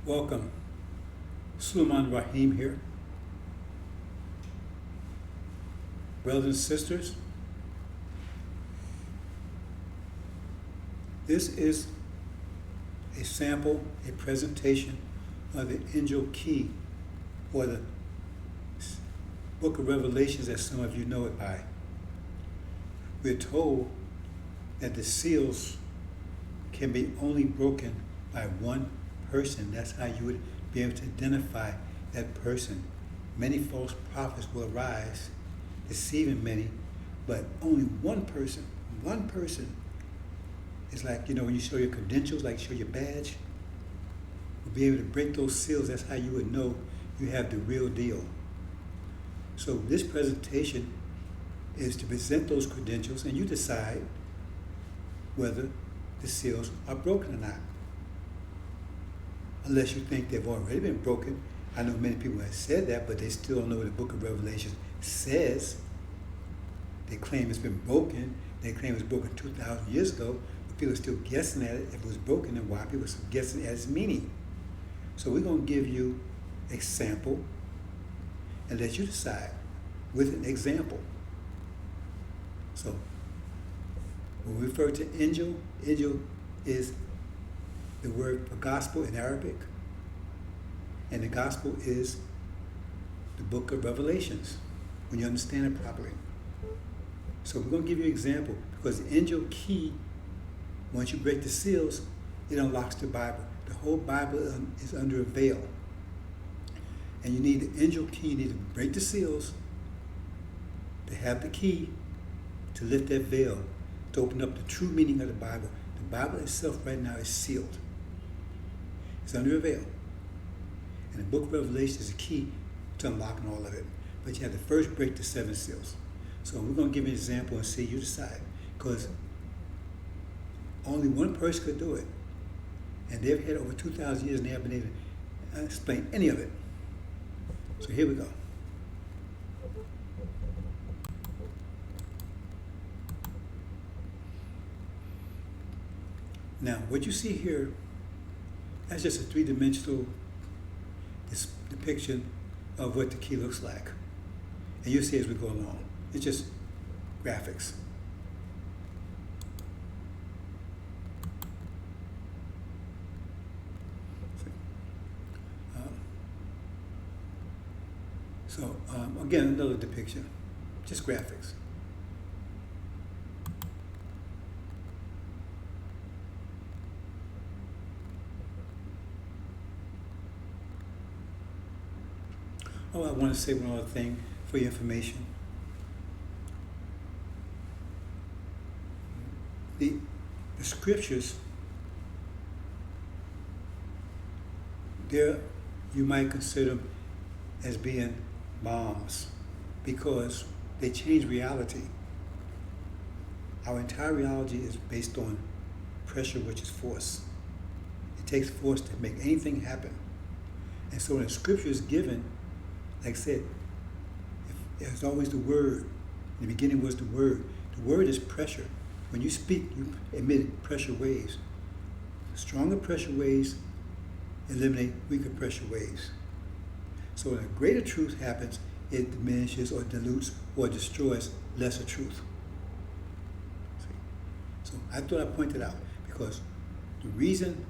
Welcome. Suleiman Rahim here. Brothers and sisters, this is a sample, a presentation of the Injil Key, or the Book of Revelations as some of you know it by. We're told that the seals can be only broken by one person. That's how you would be able to identify that person. Many false prophets will arise, deceiving many, but only one person is like, when you show your credentials, like show your badge, will be able to break those seals. That's how you would know you have the real deal. So this presentation is to present those credentials, and you decide whether the seals are broken or not. Unless you think they've already been broken. I know many people have said that, but they still don't know what the Book of Revelation says. They claim it's been broken. They claim it was broken 2,000 years ago, but people are still guessing at it if it was broken, and why people are still guessing at its meaning. So we're going to give you a sample and let you decide with an example. So when we refer to Injil, Injil is the word for gospel in Arabic, and the gospel is the book of Revelations, when you understand it properly. So we're going to give you an example, because the Injil Key, once you break the seals, it unlocks the Bible. The whole Bible is under a veil. And you need the Injil Key, you need to break the seals, to have the key, to lift that veil, to open up the true meaning of the Bible. The Bible itself right now is sealed. It's under a veil. And the book of Revelation is the key to unlocking all of it. But you have to first break the 7 seals. So we're going to give you an example and see, you decide. Because only one person could do it. And they've had over 2,000 years and they haven't been able to explain any of it. So here we go. Now, what you see here, that's just a 3-dimensional depiction of what the key looks like. And you'll see as we go along. It's just graphics. Again, another depiction, just graphics. Oh, I want to say one other thing for your information. The scriptures, there you might consider them as being bombs, because they change reality. Our entire reality is based on pressure, which is force. It takes force to make anything happen. And so when the scripture is given, like I said, there's always the word. In the beginning was the word. The word is pressure. When you speak, you emit pressure waves. Stronger pressure waves eliminate weaker pressure waves. So when a greater truth happens, it diminishes or dilutes or destroys lesser truth. See? So I thought I'd point it out, because the reason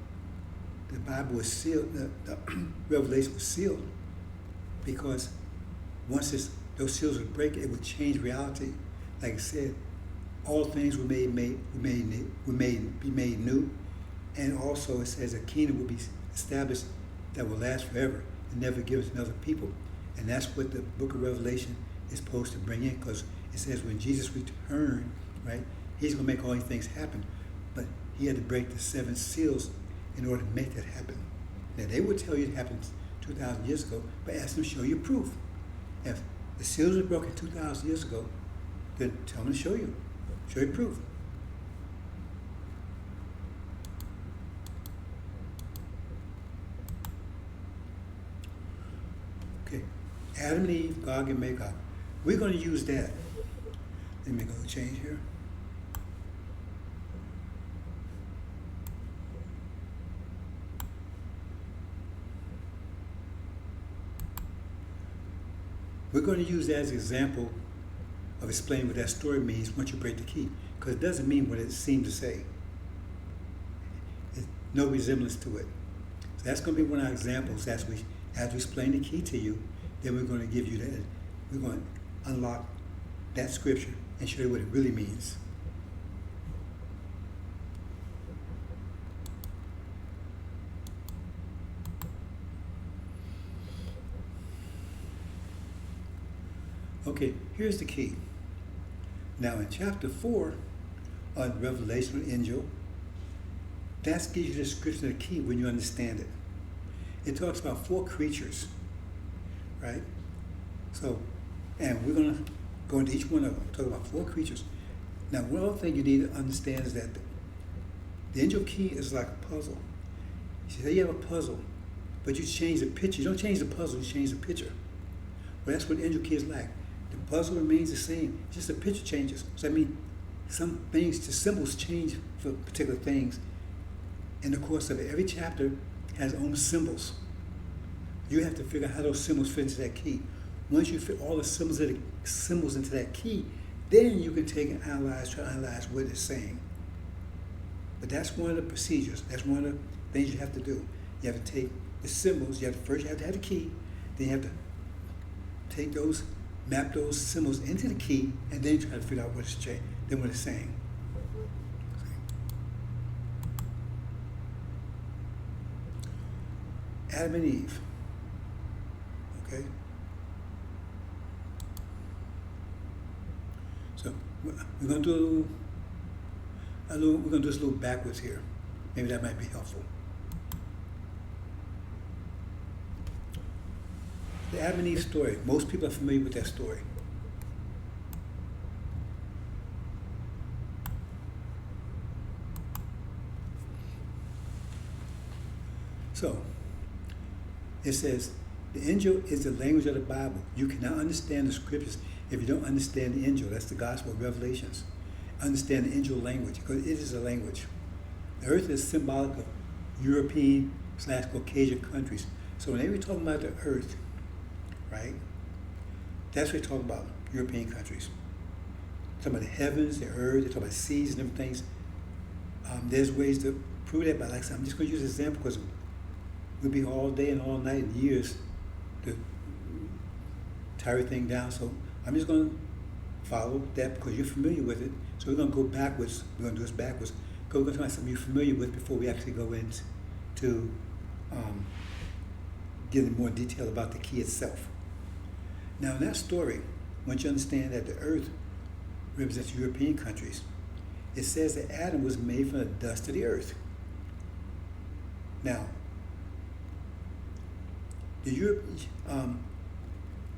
the Bible was sealed, the Revelation was sealed, because once those seals would break, it would change reality. Like I said, all things will be made new, and also it says a kingdom will be established that will last forever and never give to other people. And that's what the book of Revelation is supposed to bring in, because it says when Jesus returned, right, he's going to make all these things happen. But he had to break the 7 seals in order to make that happen. Now, they would tell you it happened 2,000 years ago, but ask them to show you proof. If the seals were broken 2,000 years ago, then tell them to show you proof. Okay, Adam and Eve, Gog and Magog. We're going to use that. Let me go change here. We're going to use that as an example of explaining what that story means once you break the key, because it doesn't mean what it seems to say. There's no resemblance to it. So that's going to be one of our examples as we explain the key to you. Then we're going to give you that. We're going to unlock that scripture and show you what it really means. Okay, here's the key. Now in chapter 4 of Revelation of Injil, that gives you the description of the key when you understand it. It talks about 4 creatures, right? So, and we're going to go into each one of them, talk about 4 creatures. Now, one other thing you need to understand is that the Injil Key is like a puzzle. Say you have a puzzle, but you change the picture. You don't change the puzzle, you change the picture. Well, that's what the Injil Key is like. The puzzle remains the same, just the picture changes. So I mean, some things, the symbols change for particular things in the course of it. Every chapter has its own symbols. You have to figure out how those symbols fit into that key. Once you fit all the symbols into that key, then you can take and try to analyze what it's saying. But that's one of the procedures. That's one of the things you have to do. You have to take the symbols. First you have to have the key. Then you have to take those, map those symbols into the key, and then try to figure out what it's saying. Adam and Eve. Okay. So we're going to do we're going to do this a little backwards here. Maybe that might be helpful. The Adam and Eve story. Most people are familiar with that story. So, it says, the Injil is the language of the Bible. You cannot understand the scriptures if you don't understand the Injil. That's the Gospel of Revelations. Understand the Injil language, because it is a language. The earth is symbolic of European/Caucasian countries. So when they were talking about the earth, right, that's what they're talking about, European countries. They're talking about the heavens, the earth, they're talking about seas and different things. There's ways to prove that, but like I said, I'm just going to use this example because we'll be all day and all night and years to tie everything down. So I'm just going to follow that because you're familiar with it. So we're going to go backwards. We're going to do this backwards because we're going to talk about something you're familiar with before we actually go into getting more detail about the key itself. Now in that story, once you understand that the earth represents European countries, it says that Adam was made from the dust of the earth. Now,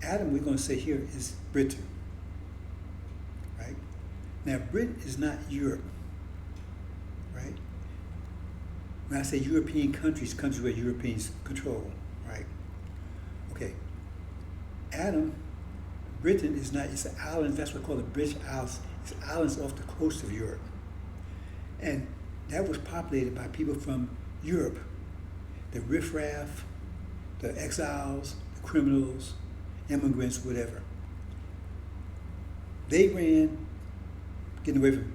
Adam, we're going to say here, is Britain, right? Now, Britain is not Europe, right? When I say European countries where Europeans control, right? Okay. Adam, Britain is not, it's an island, that's what we call the British Isles. It's islands off the coast of Europe. And that was populated by people from Europe, the riffraff, the exiles, the criminals, immigrants, whatever. They ran, getting away from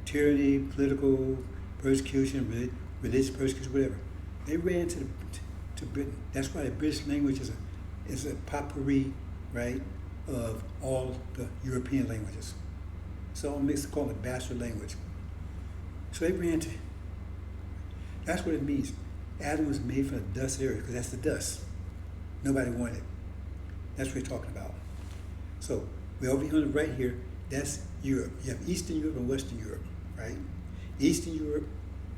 tyranny, political persecution, religious persecution, whatever. They ran to Britain. That's why the British language is a potpourri, right, of all the European languages. So it makes it called a bastard language. So they ran to, that's what it means. Adam was made from the dust of the earth, because that's the dust. Nobody wanted it. That's what we're talking about. So we're over here on the right here, that's Europe. You have Eastern Europe and Western Europe, right? Eastern Europe,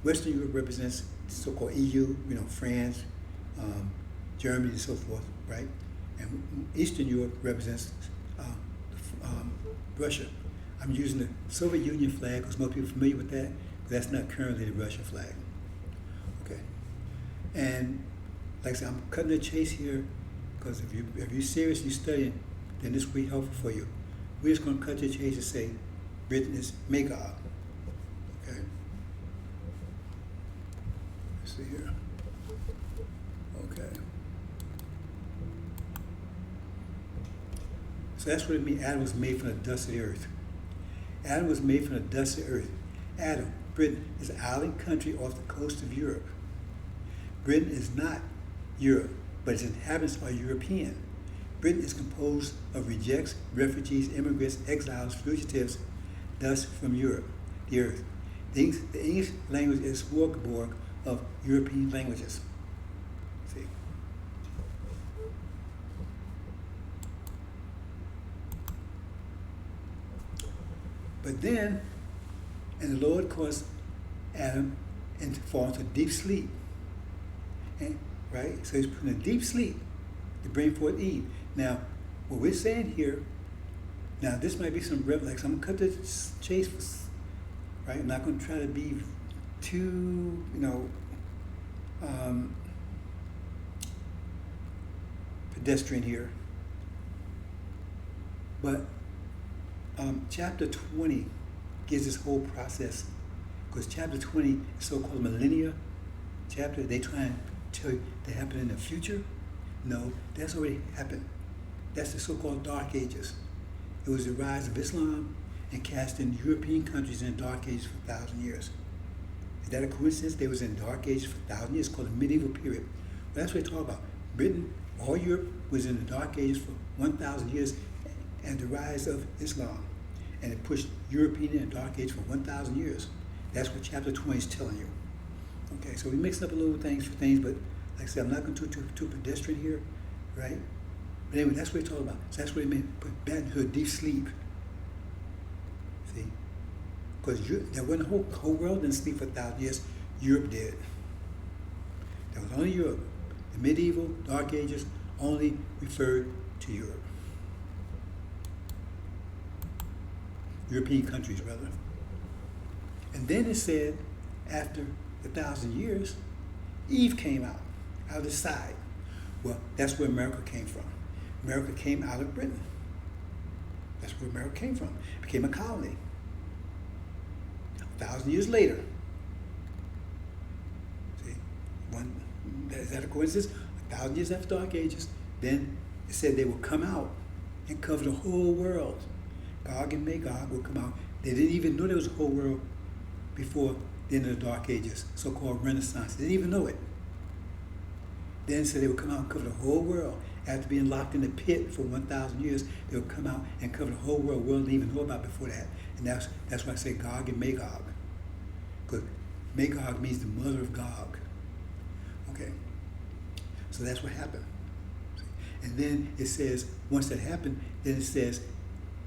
Western Europe represents the so-called EU, France, Germany and so forth, right? And Eastern Europe represents Russia. I'm using the Soviet Union flag because most people are familiar with that, but that's not currently the Russian flag. Okay. And like I said, I'm cutting the chase here because if you're seriously studying, then this will be helpful for you. We're just going to cut the chase and say Britain is Magog. Okay. Let's see here. Okay. So that's what it means. Adam was made from the dust of the earth. Adam was made from the dust of the earth. Adam, Britain, is an island country off the coast of Europe. Britain is not Europe, but its inhabitants are European. Britain is composed of rejects, refugees, immigrants, exiles, fugitives, thus from Europe, the earth. The English language is smorgasbord of European languages. See? But then, and the Lord caused Adam to fall into deep sleep. And, right? So he's put in a deep sleep to bring forth Eve. Now, what we're saying here, now this might be some like I'm gonna cut the chase, right? I'm not gonna try to be too, pedestrian here. But chapter 20 gives this whole process, because chapter 20 is so-called millennia chapter. They try and tell you that happened in the future. No, that's already happened. That's the so-called Dark Ages. It was the rise of Islam and casting European countries in the Dark Ages for 1,000 years. Is that a coincidence? They was in the Dark Ages for 1,000 years, called the medieval period. Well, that's what they talk about. Britain, all Europe was in the Dark Ages for 1,000 years, and the rise of Islam. And it pushed European in the Dark Age for 1,000 years. That's what chapter 20 is telling you. Okay, so we mixed up a little things for things, but like I said, I'm not going to too pedestrian here, right? But anyway, that's what it's all about. So that's what it meant, put back into a deep sleep. See? Because there wasn't the whole world didn't sleep for 1,000 years. Europe did. That was only Europe. The medieval, Dark Ages only referred to Europe. European countries, rather. And then it said, after 1,000 years, Eve came out of the side. Well, that's where America came from. America came out of Britain. That's where America came from. It became a colony. 1,000 years later. See, is that a coincidence? 1,000 years after Dark Ages, then it said they would come out and cover the whole world. Gog and Magog would come out. They didn't even know there was a whole world before the end of the Dark Ages, so-called Renaissance. They didn't even know it. Then said they would come out and cover the whole world. After being locked in the pit for 1,000 years, they would come out and cover the whole world. The world didn't even know about before that. And that's why I say Gog and Magog. Because Magog means the mother of Gog. Okay. So that's what happened. And then it says, once that happened, then it says,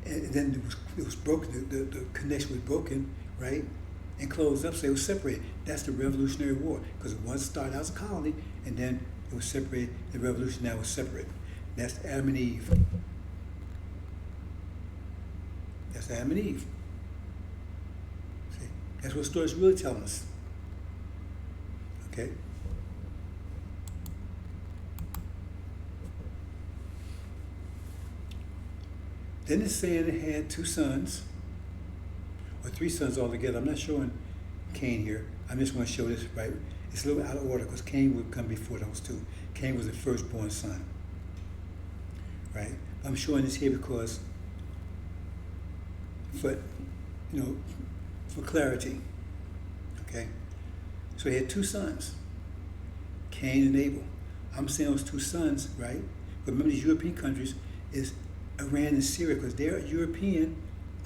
and then it was broken, the connection was broken, right? And closed up, so it was separated. That's the Revolutionary War, because it once started out as a colony, and then it was separated. The revolution now was separate. That's Adam and Eve. That's Adam and Eve. See, that's what the story's really telling us. Okay. Then it's saying it had 2 sons, or 3 sons altogether. I'm not showing Cain here. I'm just going to show this, right? It's a little out of order because Cain would come before those 2. Cain was the firstborn son, right? I'm showing this here because, for clarity, okay? So he had 2 sons, Cain and Abel. I'm saying those 2 sons, right? But remember, these European countries is Iran and Syria, because they're European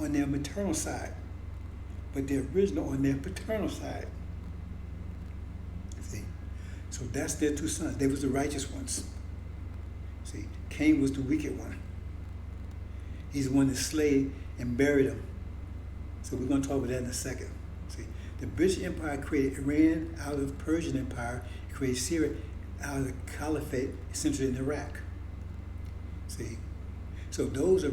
on their maternal side, but they're original on their paternal side. See? So that's their 2 sons. They was the righteous ones. See? Cain was the wicked one. He's the one that slayed and buried them. So we're going to talk about that in a second. See? The British Empire created Iran out of the Persian Empire. It created Syria out of the Caliphate, essentially in Iraq. See? So those are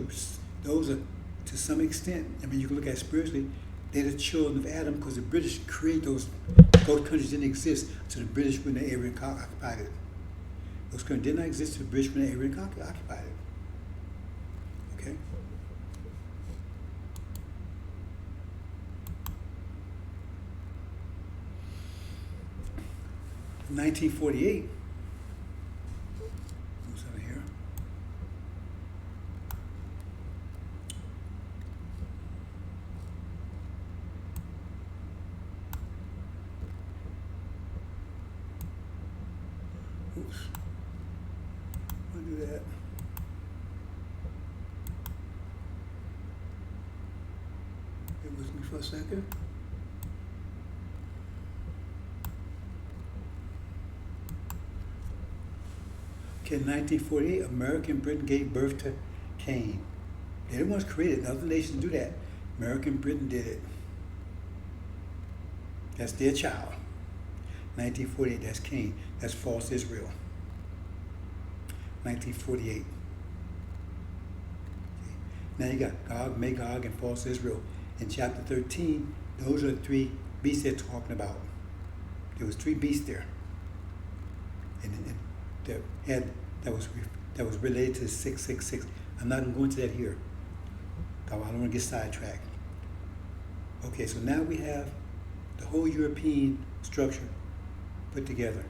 to some extent, I mean, you can look at it spiritually, they're the children of Adam, because the British created those countries didn't exist to the British when the Aryan occupied it. Those countries did not exist to the British when the Aryan occupied it. Okay? In 1948, Oops. I'll do that. Bear with me for a second. Okay, in 1948, America and Britain gave birth to Cain. They're the ones created. Other nations do that. America and Britain did it. That's their child. 1948, that's Cain. That's false Israel. 1948. Okay. Now you got Gog, Magog, and false Israel. In chapter 13, those are the three beasts they're talking about. There was three beasts there. And that was related to 666. I'm not going to go into that here. I don't want to get sidetracked. Okay, so now we have the whole European structure put together.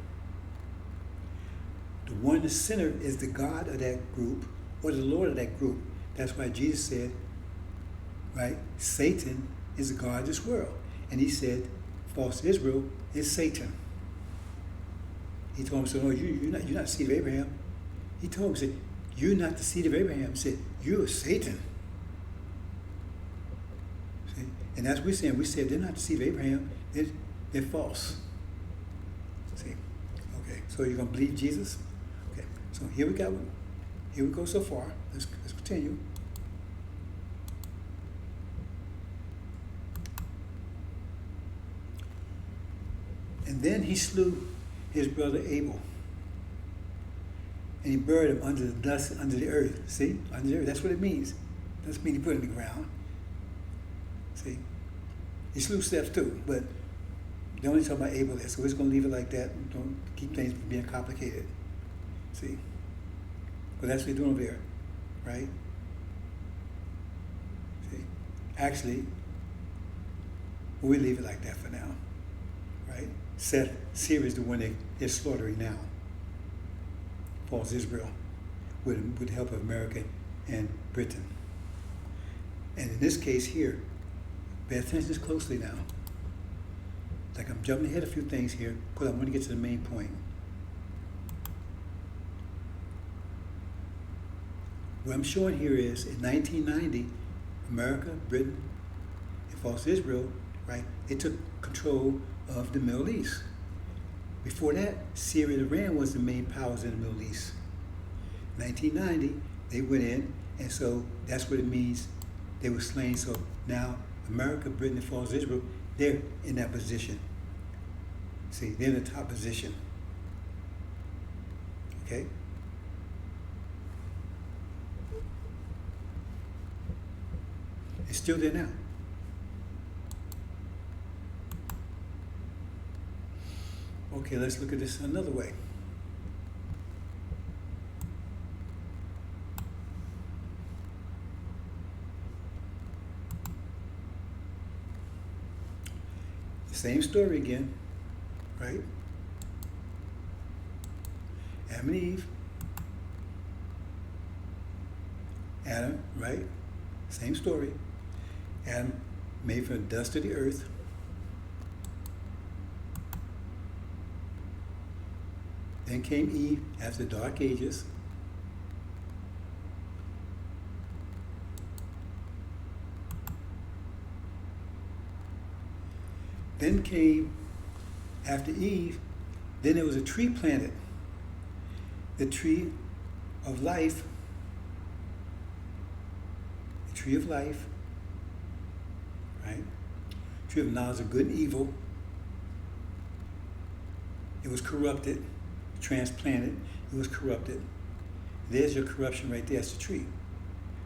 The one in the center is the God of that group, or the Lord of that group. That's why Jesus said, right, Satan is the God of this world. And he said, false Israel is Satan. He told him, so no, you're not the seed of Abraham. He told him, he said, you're not the seed of Abraham. He said, you're Satan. See? And that's what we're saying. We said they're not the seed of Abraham. They're false. See? Okay, so you're going to believe Jesus? Okay, so here we go so far. Let's continue. And then he slew his brother Abel. And he buried him under the dust, under the earth. See? Under the earth. That's what it means. Doesn't mean he put it in the ground. See? He slew Seth too, but they only talk about Abel there, so we're just going to leave it like that. Don't keep things from being complicated. See? But that's what they're doing over there, right? See? Actually, we'll leave it like that for now, right? Seth, Syria is the one they're slaughtering now. False Israel, with the help of America and Britain. And in this case here, pay attention closely now. Like I'm jumping ahead a few things here, because I want to get to the main point. What I'm showing here is, in 1990, America, Britain, and false Israel, right, they took control of the Middle East. Before that, Syria and Iran was the main powers in the Middle East. 1990, they went in, and so that's what it means. They were slain. So now America, Britain, and false Israel, they're in that position. See, they're in the top position. Okay? It's still there now. Okay, let's look at this another way. The same story again, right? Adam and Eve. Adam, right? Same story. Adam made from the dust of the earth. Then came Eve after the Dark Ages. Then came, after Eve, then there was a tree planted. The tree of life. The tree of life. Right? Tree of knowledge of good and evil. It was corrupted. Transplanted, it was corrupted. There's your corruption right there. That's the tree.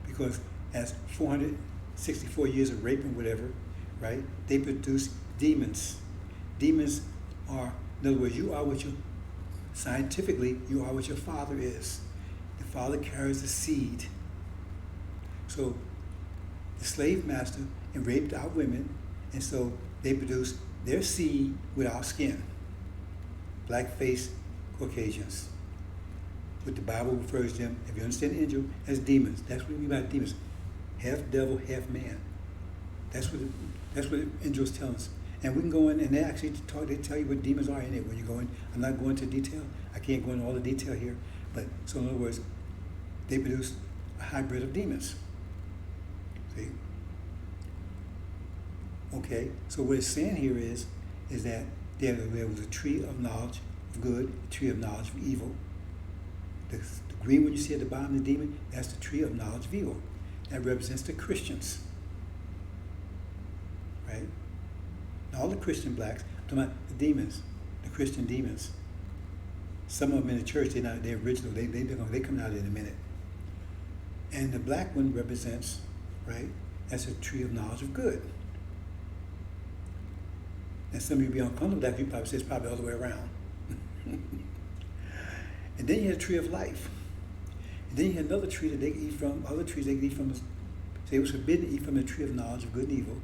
Because as 464 years of rape and whatever, right, they produce demons. Demons are, in other words, scientifically, you are what your father is. The father carries the seed. So the slave master raped our women, and so they produce their seed with our skin. Black-faced Caucasians. But the Bible refers to them, if you understand the angel, as demons. That's what we mean by demons. Half devil, half man. That's what the angel is telling us. And we can go in and they actually they tell you what demons are in it when you go in. I'm not going into detail. I can't go into all the detail here. But so in other words, they produce a hybrid of demons. See? Okay, so what it's saying here is that there was a tree of knowledge of good, a tree of knowledge of evil. The green one you see at the bottom of the demon, that's the tree of knowledge of evil. That represents the Christians. Right? Now, all the Christian blacks, I'm talking about the demons, the Christian demons. Some of them in the church, they're original. They come out in a minute. And the black one represents, right? That's a tree of knowledge of good. And some of you be uncomfortable with that. You probably say it's probably all the way around. And then you had a tree of life. And then you had another tree that they could eat from. Other trees they could eat from. So it was forbidden to eat from the tree of knowledge of good and evil.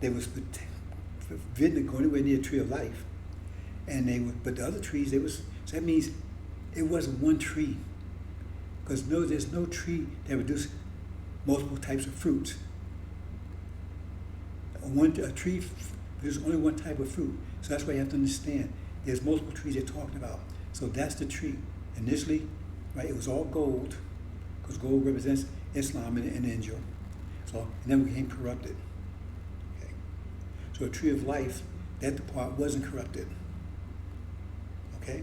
They was forbidden to go anywhere near the tree of life. And but the other trees, so that means it wasn't one tree. Because there's no tree that produces multiple types of fruits. A tree produces only one type of fruit. So that's why you have to understand. There's multiple trees they're talking about. So that's the tree. Initially, right, it was all gold, because gold represents Islam and Injil. So and then we became corrupted. Okay. So a tree of life, that part wasn't corrupted. Okay?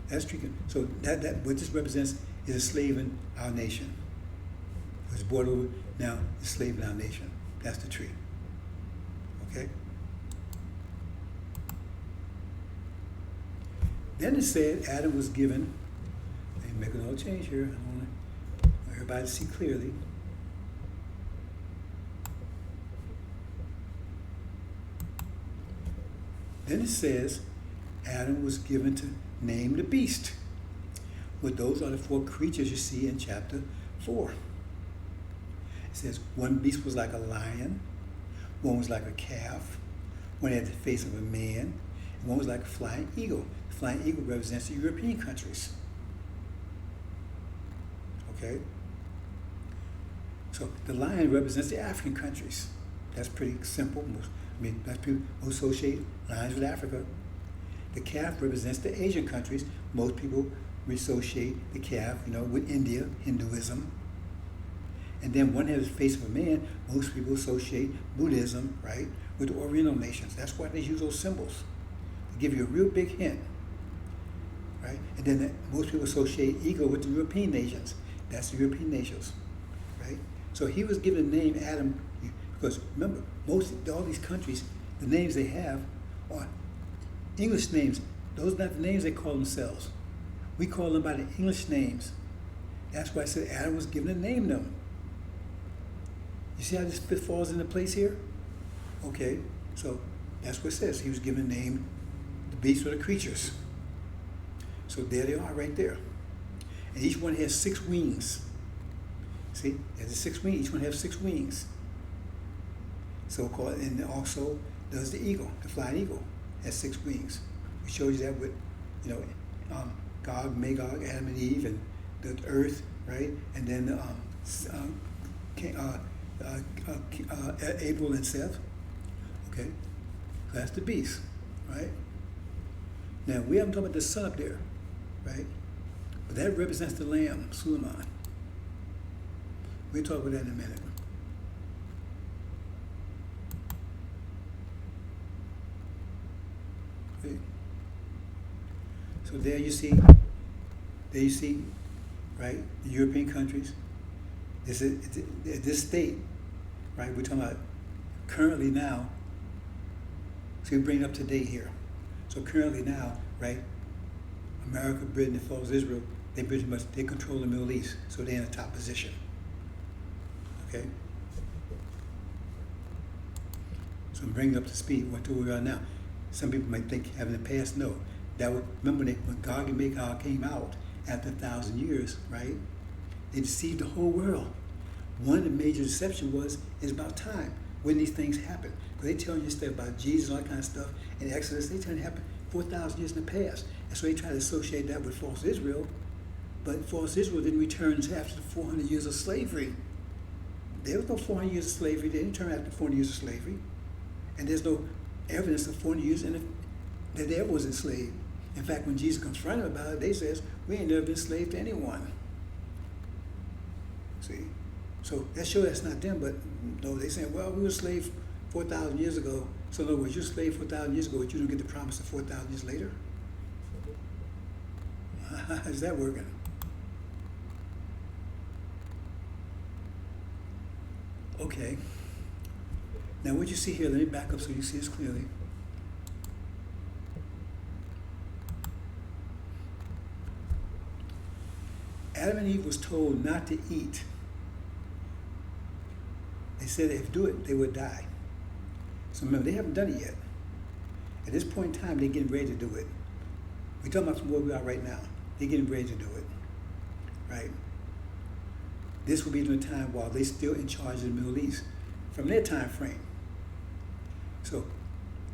That's tree. So that what this represents is a slave in our nation. It's brought over now, a slave in our nation. That's the tree. Okay? Then it said Adam was given, let me make another change here. I want everybody to see clearly. Then it says Adam was given to name the beast. Well, those are the 4 creatures you see in chapter 4. It says one beast was like a lion, one was like a calf, one had the face of a man, and one was like a flying eagle. The flying eagle represents the European countries. Okay? So the lion represents the African countries. That's pretty simple. That's people who associate lions with Africa. The calf represents the Asian countries. Most people associate the calf, with India, Hinduism. And then one has the face of a man. Most people associate Buddhism, right, with the Oriental nations. That's why they use those symbols. To give you a real big hint, right? And then most people associate eagle with the European nations. That's the European nations, right? So he was given the name Adam because remember, all these countries, the names they have are English names. Those are not the names they call themselves. We call them by the English names. That's why I said Adam was given a name to them. You see how this falls into place here? Okay, so that's what it says. He was given a name, the beasts or the creatures. So there they are right there. And each one has 6 wings. See, there's a 6 wings. Each one has 6 wings. So-called, and also does the eagle, the flying eagle, has 6 wings. We showed you that with, Gog, Magog, Adam and Eve, and the earth, right? And then Abel and Seth. Okay, so that's the beast, right? Now we haven't talked about the sun up there, right? But that represents the lamb, Suleiman. We'll talk about that in a minute. Okay. So there you see, right? The European countries. This state, right? We're talking about currently now. So we bring it up to date here. So currently now, right? America, Britain, as well as Israel, they pretty much control the Middle East, so they're in a top position. Okay. So I'm bringing up to speed what we are now. Some people might think, having the past, no. Remember when Gog and Magog came out after 1,000 years, right? They deceived the whole world. One of the major deceptions is about time, when these things happen. Because they tell you stuff about Jesus and all that kind of stuff. In Exodus, they tell you it happened 4,000 years in the past. And so they try to associate that with false Israel. But false Israel didn't return until after the 400 years of slavery. There was no 400 years of slavery. They didn't turn after 400 years of slavery. And there's no evidence of 400 years that they ever was enslaved. In fact, when Jesus confronted them about it, they says, we ain't never been enslaved to anyone. See? So that sure that's not them, but no, they saying, well, we were slaves 4,000 years ago. So in other words, you're slave 4,000 years ago, but you don't get the promise of 4,000 years later? How's that working? Okay. Now what you see here, let me back up so you see this clearly. Adam and Eve was told not to eat. They said if they do it, they would die. So remember, they haven't done it yet. At this point in time, they're getting ready to do it. We're talking about from where we are right now. They're getting ready to do it, right? This will be the time while they're still in charge of the Middle East, from their time frame. So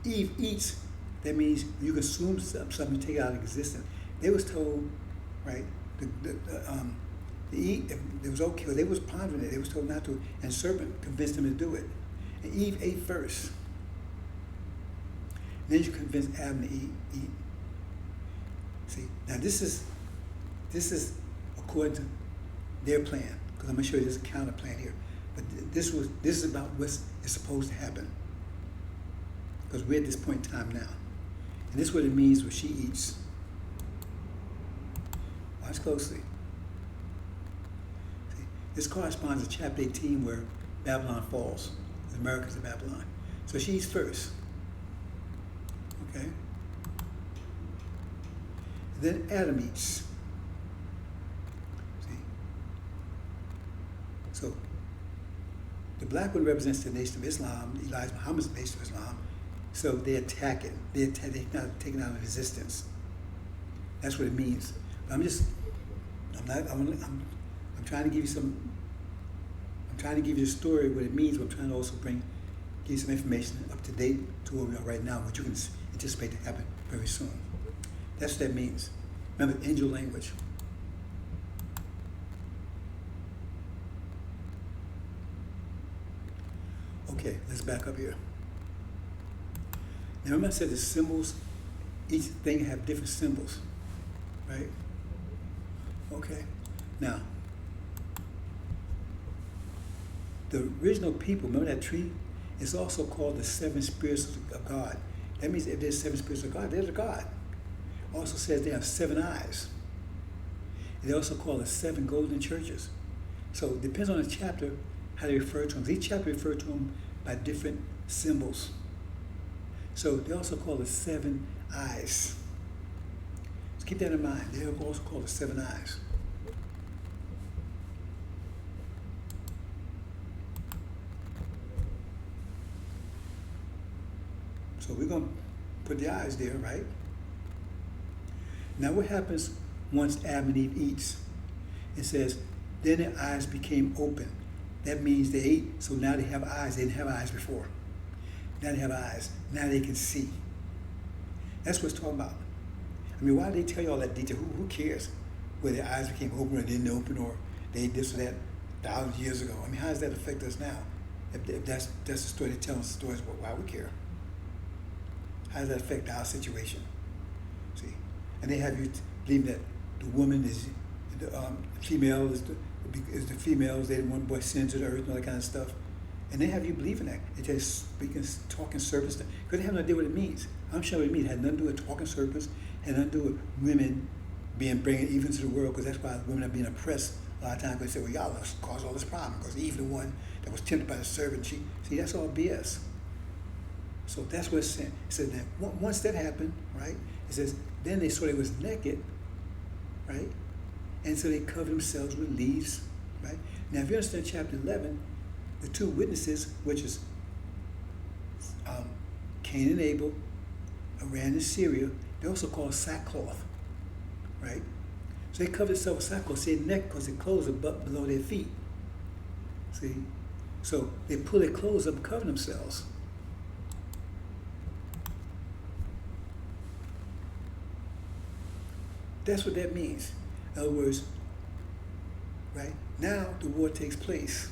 Eve eats, that means you consume something to take it out of existence. They was told, right, to eat, if it was okay, they was pondering it, they was told not to, and serpent convinced them to do it. And Eve ate first. Then you convince Adam to eat. See, now this is according to their plan, because I'm gonna show you there's a counter plan here. But this is about what is supposed to happen, because we're at this point in time now, and this is what it means when she eats. Watch closely. See, this corresponds to chapter 18 where Babylon falls. America's in Babylon. So she eats first. Okay? And then Adam eats. See? So the black one represents the Nation of Islam. Elijah Muhammad's the Nation of Islam. So they attack it. They're not taken out of existence. That's what it means. But I'm trying to give you the story, what it means, but I'm trying to also give you some information up to date to where we are right now, which you can anticipate to happen very soon. That's what that means. Remember, angel language. Okay, let's back up here. Now remember I said the symbols, each thing have different symbols, right? Okay, now, the original people, remember that tree? It's also called the seven spirits of God. That means if there's seven spirits of God, there's a God. Also says they have 7 eyes. They also call the 7 golden churches. So it depends on the chapter how they refer to them. Each chapter refers to them by different symbols. So they also call the 7 eyes. So keep that in mind. They are also called the 7 eyes. So we're going to put the eyes there, right? Now what happens once Adam and Eve eats? It says, then their eyes became open. That means they ate, so now they have eyes. They didn't have eyes before. Now they have eyes. Now they can see. That's what it's talking about. I mean, why do they tell you all that detail? Who cares whether their eyes became open or didn't open, or they did this or that 1,000 years ago? I mean, how does that affect us now? If that's the story, they're telling us stories about why we care. How does that affect our situation? See, and they have you believe that the woman is the female is the females. They one boy sins to the earth and all that kind of stuff, and they have you believe in that. They just speaking, talking serpents, because they have no idea what it means. I'm sure what it means. It had nothing to do with talking serpents. Had nothing to do with women bringing Eve into the world, because that's why women are being oppressed a lot of times. Because they say, well, y'all caused all this problem because Eve, the one that was tempted by the serpent, see, that's all BS. So that's what it's saying. It said that once that happened, right, it says, then they saw they was naked, right? And so they covered themselves with leaves, right? Now, if you understand chapter 11, the 2 witnesses, which is Cain and Abel, Iran and Syria, they also called sackcloth, right? So they covered themselves with sackcloth, say neck, because their clothes are below their feet. See? So they pull their clothes up and cover themselves. That's what that means. In other words, right, now the war takes place.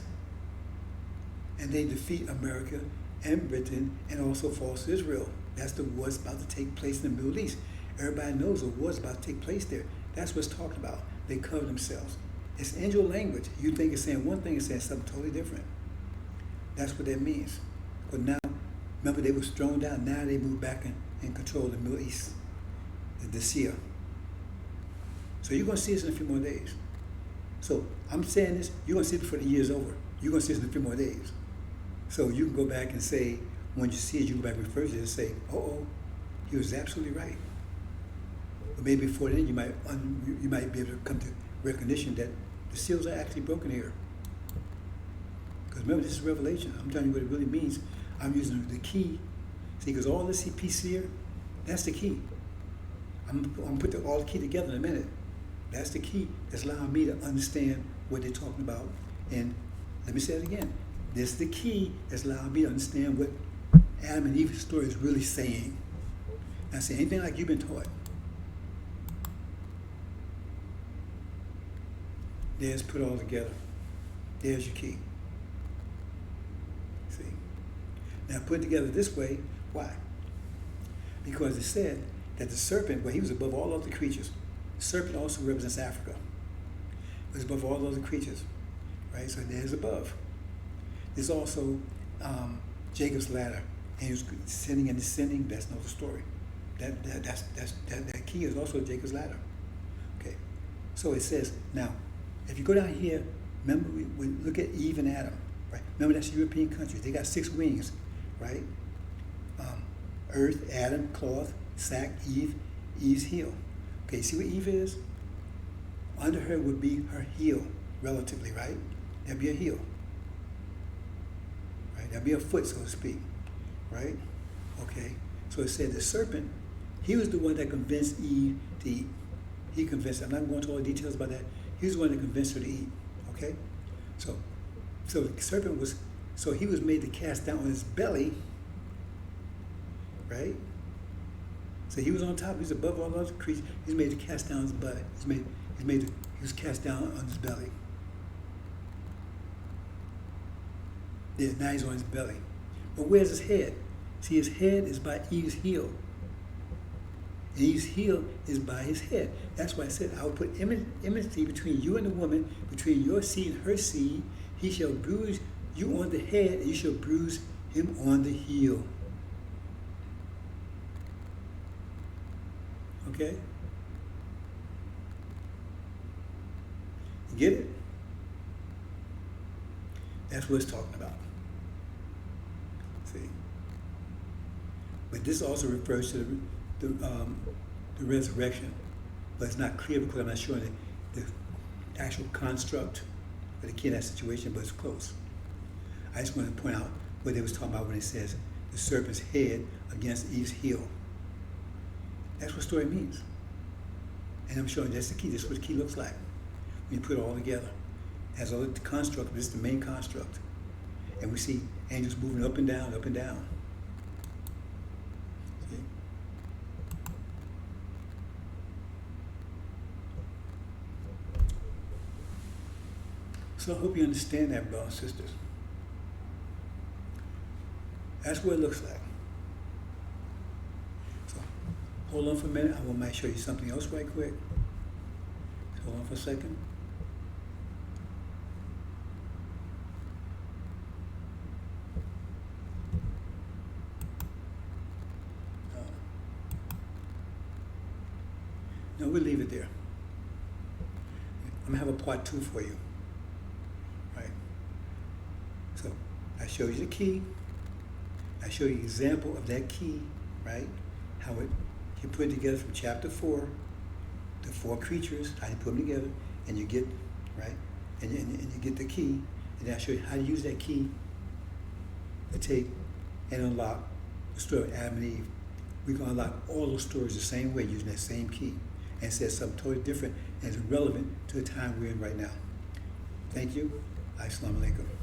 and they defeat America and Britain and also false Israel. That's the war's about to take place in the Middle East. Everybody knows a war's about to take place there. That's what's talked about. They cover themselves. It's angel language. You think it's saying one thing, it's saying something totally different. That's what that means. But now, remember they were thrown down. Now they move back and control the Middle East, the Seer. So you're going to see this in a few more days. So I'm saying this, you're going to see it before the year's over. You're going to see this in a few more days. So you can go back and say, when you see it, you go back and refer to it and say, oh, he was absolutely right. But maybe before then, you might be able to come to recognition that the seals are actually broken here. Because remember, this is Revelation. I'm telling you what it really means. I'm using the key. See, because all this piece here, that's the key. I'm going to put all the key together in a minute. That's the key that's allowing me to understand what they're talking about. And let me say it again. This is the key that's allowing me to understand what Adam and Eve's story is really saying. Not saying anything like you've been taught. There's put all together. There's your key. See? Now put it together this way, why? Because it said that the serpent, well, he was above all other creatures. The serpent also represents Africa. It was above all other creatures, right? So there's above. There's also Jacob's ladder, and he was ascending and descending. That's another story. That key is also Jacob's ladder. Okay, so it says now, if you go down here, remember we look at Eve and Adam, right? Remember that's European countries. They got 6 wings, right? Earth, Adam, cloth, sack, Eve, Eve's heel. Okay, see what Eve is? Under her would be her heel, relatively, right? That'd be a heel. Right? That'd be a foot, so to speak. Right? Okay. So it said the serpent, he was the one that convinced Eve to eat. He convinced her. I'm not going into all the details about that. He was the one that convinced her to eat. Okay? So the serpent was, so he was made to cast down on his belly. Right? So he was on top. He was above all other creatures. He's made to cast down his belly. He was cast down on his belly. Yeah, now he's on his belly. But where's his head? See, his head is by Eve's heel. And Eve's heel is by his head. That's why I said, I will put enmity between you and the woman, between your seed and her seed. He shall bruise you on the head, and you shall bruise him on the heel. Okay? You get it? That's what it's talking about. See? But this also refers to the resurrection. But it's not clear because I'm not sure the actual construct of the key in that situation, but it's close. I just want to point out what they was talking about when it says the serpent's head against Eve's heel. That's what story means. And I'm showing that's the key. This is what the key looks like when you put it all together. It has all the construct, but this is the main construct. And we see angels moving up and down, up and down. See? So I hope you understand that, brothers and sisters. That's what it looks like. So hold on for a minute. I might show you something else right quick. So hold on for a second. No, we'll leave it there. I'm going to have a part 2 for you. Right? So I showed you the key. I showed you an example of that key, right? How you put it together from chapter 4, the 4 creatures, how you put them together, and you get, right? And you get the key. And then I show you how to use that key to take and unlock the story of Adam and Eve. We're going to unlock all those stories the same way using that same key. And says something totally different and is relevant to the time we're in right now. Thank you. Assalamu alaikum.